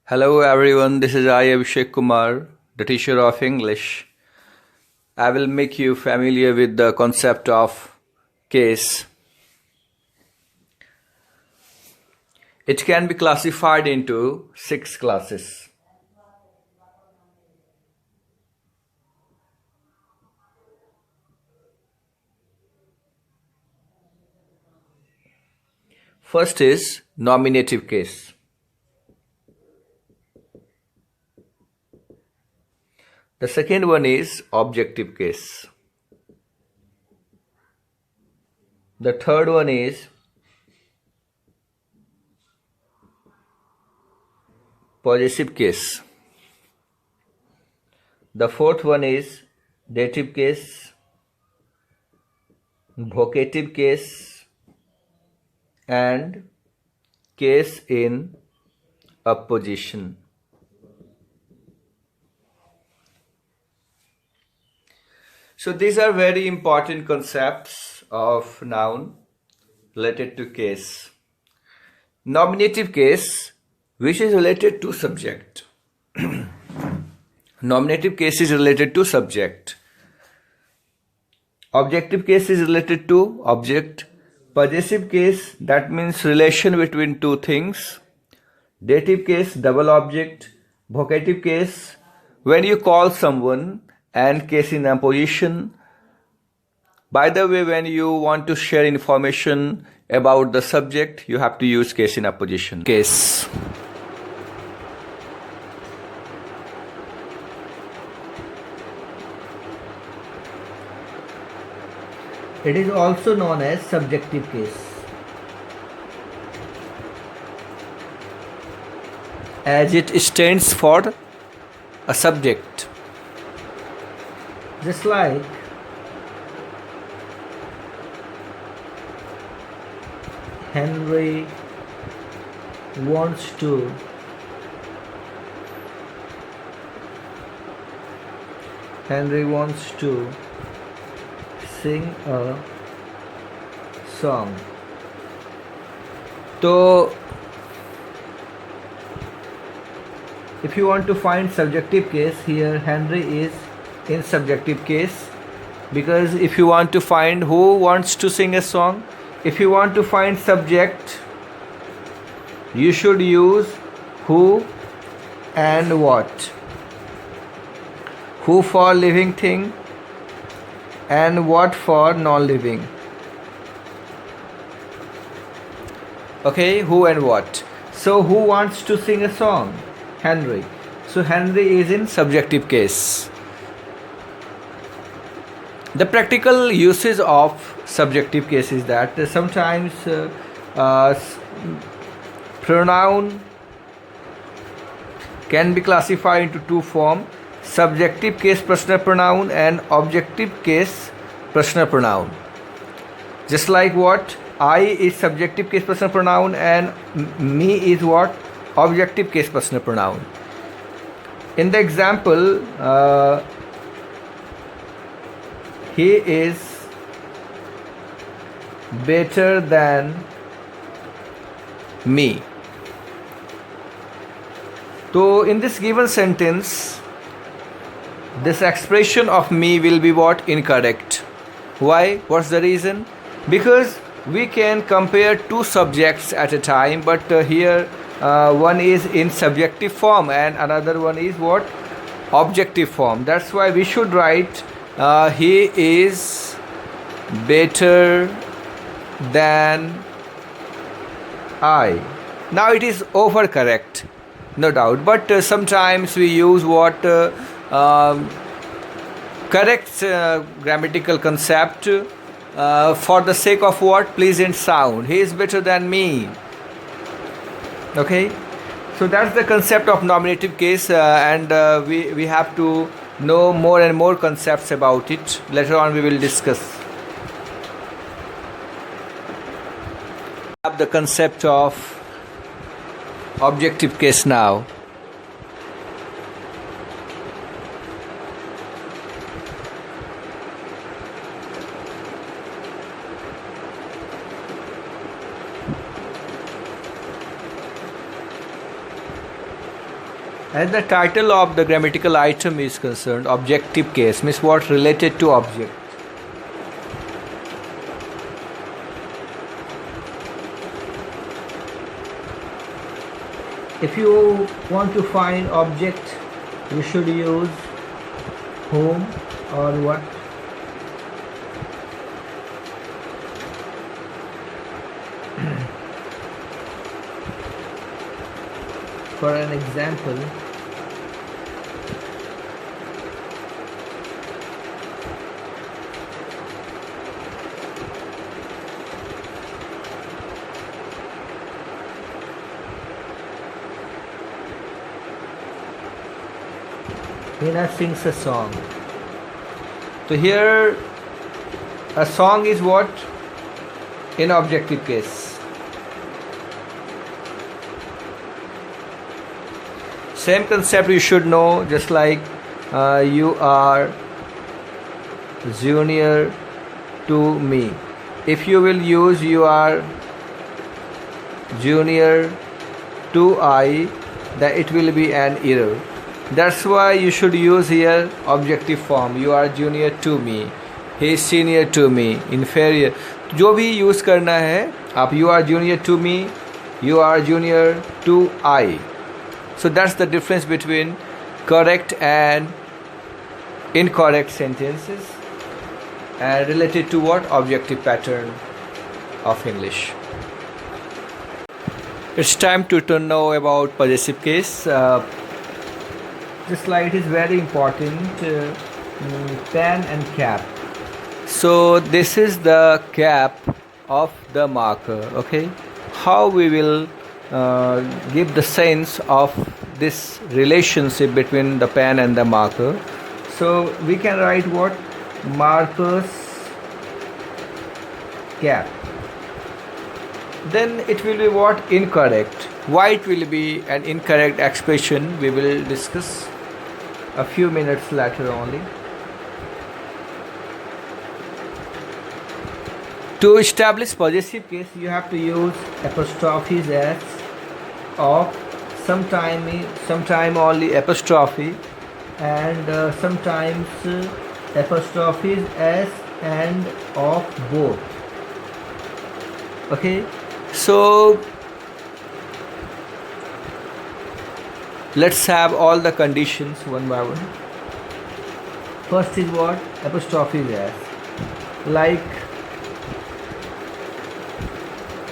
Hello everyone, this is I Abhishek Kumar, the teacher of English. I will make you familiar with the concept of case. It can be classified into 6 classes. First is nominative case. The second one is objective case. The third one is possessive case. The fourth one is dative case, vocative case, and case in apposition. So these are very important concepts of noun related to case. Nominative case, which is related to subject. Nominative case is related to subject. Objective case is related to object. Possessive case, that means relation between two things. Dative case, double object. Vocative case, when you call someone, and case in apposition. By the way, when you want to share information about the subject, you have to use case in apposition. Case. It is also known as subjective case, as it stands for a subject. just like Henry wants to sing a song. So, If you want to find subjective case, here Henry is in subjective case, because if you want to find who wants to sing a song, if you want to find subject, you should use who and what. Who for living thing and what for non-living. okay, who and what. So who wants to sing a song? Henry. So Henry is in Subjective case. The practical uses of subjective case is that sometimes pronoun can be classified into two forms: subjective case personal pronoun and objective case personal pronoun. just like what? I is subjective case personal pronoun and me is what? Objective case personal pronoun. In the example, he is better than Me. So in this given sentence, This expression of me will be what? Incorrect. Why? What's the reason? because we can compare two subjects at a time, but here one is in subjective form and another one is what? Objective form. That's why we should write he is better than I. Now it is overcorrect, no doubt, but sometimes we use what correct grammatical concept for the sake of what? Pleasant sound. He is better than me. Okay, So that's the concept of nominative case, and we have to know more and more concepts about it. Later on we will discuss. Have the concept of objective case now. As the title of the grammatical item is concerned, objective case means what? Related to object. If you want to find object, you should use whom or what. For an example, Hina sings a song. So here a song is what? In objective case. Same concept you should know, just like you are junior to me. If you will use you are junior to I, then it will be an error. That's why you should use here objective form. You are junior to me, he is senior to me, inferior. जो भी use करना है आप, you are junior to me, you are junior to I. So that's the difference between correct and incorrect sentences, and related to what? Objective pattern of English. It's time to know about possessive case. This slide is very important. Pen and cap. So this is the cap of the marker. Okay, how we will give the sense of this relationship between the pen and the marker. So we can write what? Marker's cap. Then it will be what? Incorrect. Why it will be an incorrect expression, we will discuss a few minutes later only. To establish possessive case, you have to use apostrophes as of, sometime only apostrophe, and sometimes apostrophes as and of both. Okay, so let's have all the conditions one by one. First is what? Apostrophes as, like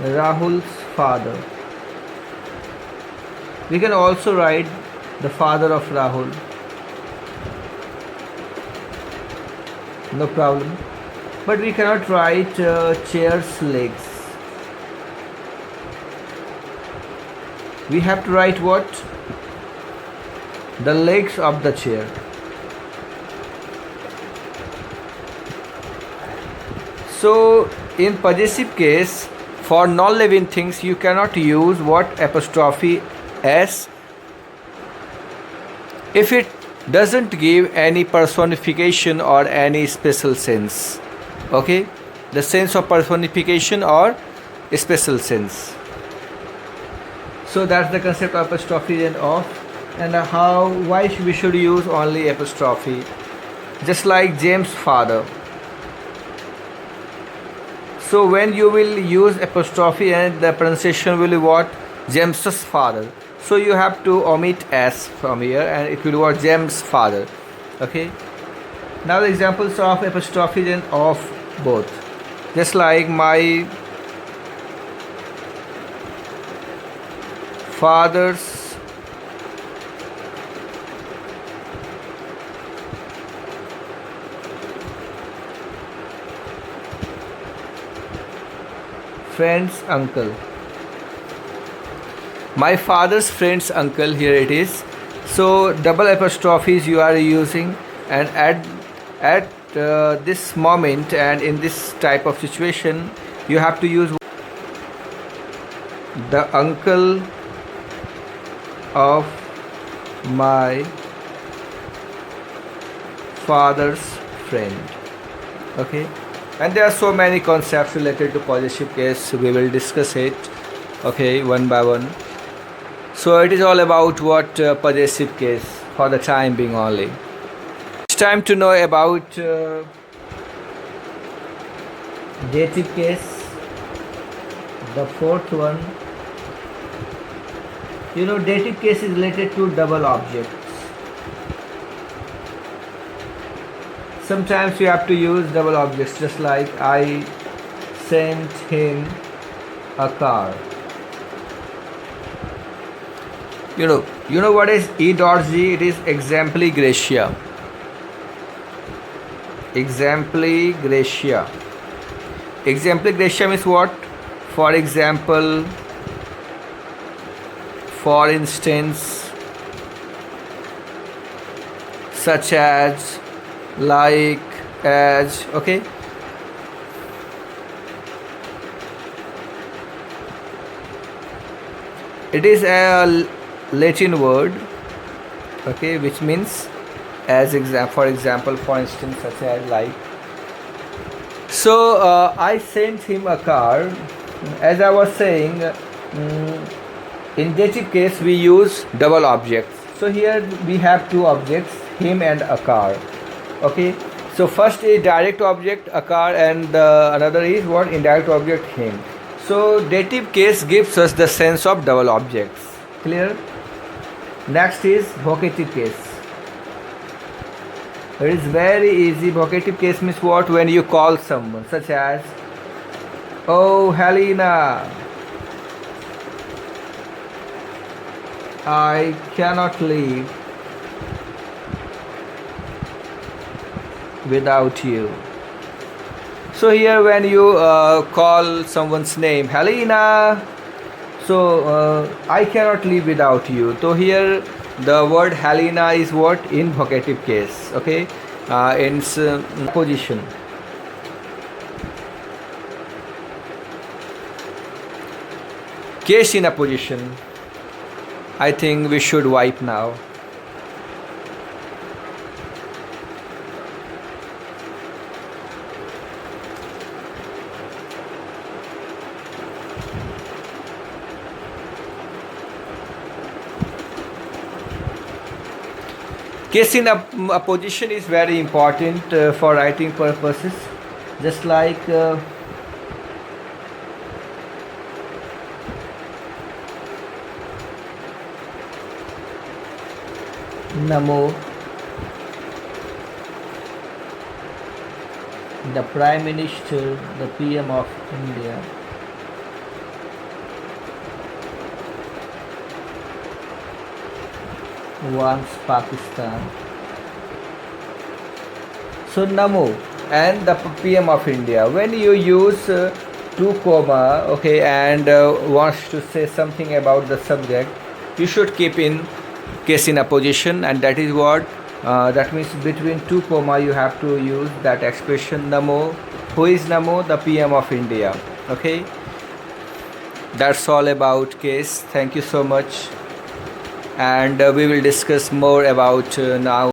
Rahul's father. We can also write the father of Rahul, no problem, but we cannot write chair's legs. We have to write what? The legs of the chair. So in possessive case, for non-living things you cannot use what? Apostrophe s, if it doesn't give any personification or any special sense. Okay, the sense of personification or special sense. So that's the concept of apostrophe and of. And why we should use only apostrophe, just like James' father. So when you will use apostrophe and the pronunciation will be what? James's father. So you have to omit s from here and it will be what? James' father. Okay. Now the examples of apostrophe and of both, just like my father's friend's uncle. My father's friend's uncle, here it is. So double apostrophes you are using, and at this moment and in this type of situation you have to use the uncle of my father's friend. Okay, and there are so many concepts related to possessive case, we will discuss it, okay, one by one. So it is all about what possessive case for the time being only. It's time to know about dative case, the fourth one. You know, dative case is related to double objects. Sometimes you have to use double objects, just like I sent him a car. You know what is E dot G? It is exempli gratia. Exempli gratia. Exempli gratia means what? For example, for instance, such as, like, as, okay. It is a Latin word, okay, which means as for example, for instance, such as, like. So I sent him a car. As I was saying, in dative case we use double objects. So here we have two objects, him and a car. Okay, so first is direct object, a car, and another is what? Indirect object, him. So dative case gives us the sense of double objects. Clear? Next is vocative case. It is very easy. Vocative case means what? When you call someone, such as, oh Helena, I cannot live without you. So here when you call someone's name, Helena, so I cannot live without you. So here the word Helena is what? In vocative case, okay, in position. Case in a position. I think we should wipe now. Case in a position is very important for writing purposes, just like Namo, the Prime Minister, the PM of India, wants Pakistan. So Namo and the PM of India. When you use two comma, okay, and wants to say something about the subject, you should keep in case in a position, and that is what that means between two comma you have to use that expression Namo. Who is Namo? The PM of India. Okay, that's all about case. Thank you so much, and we will discuss more about now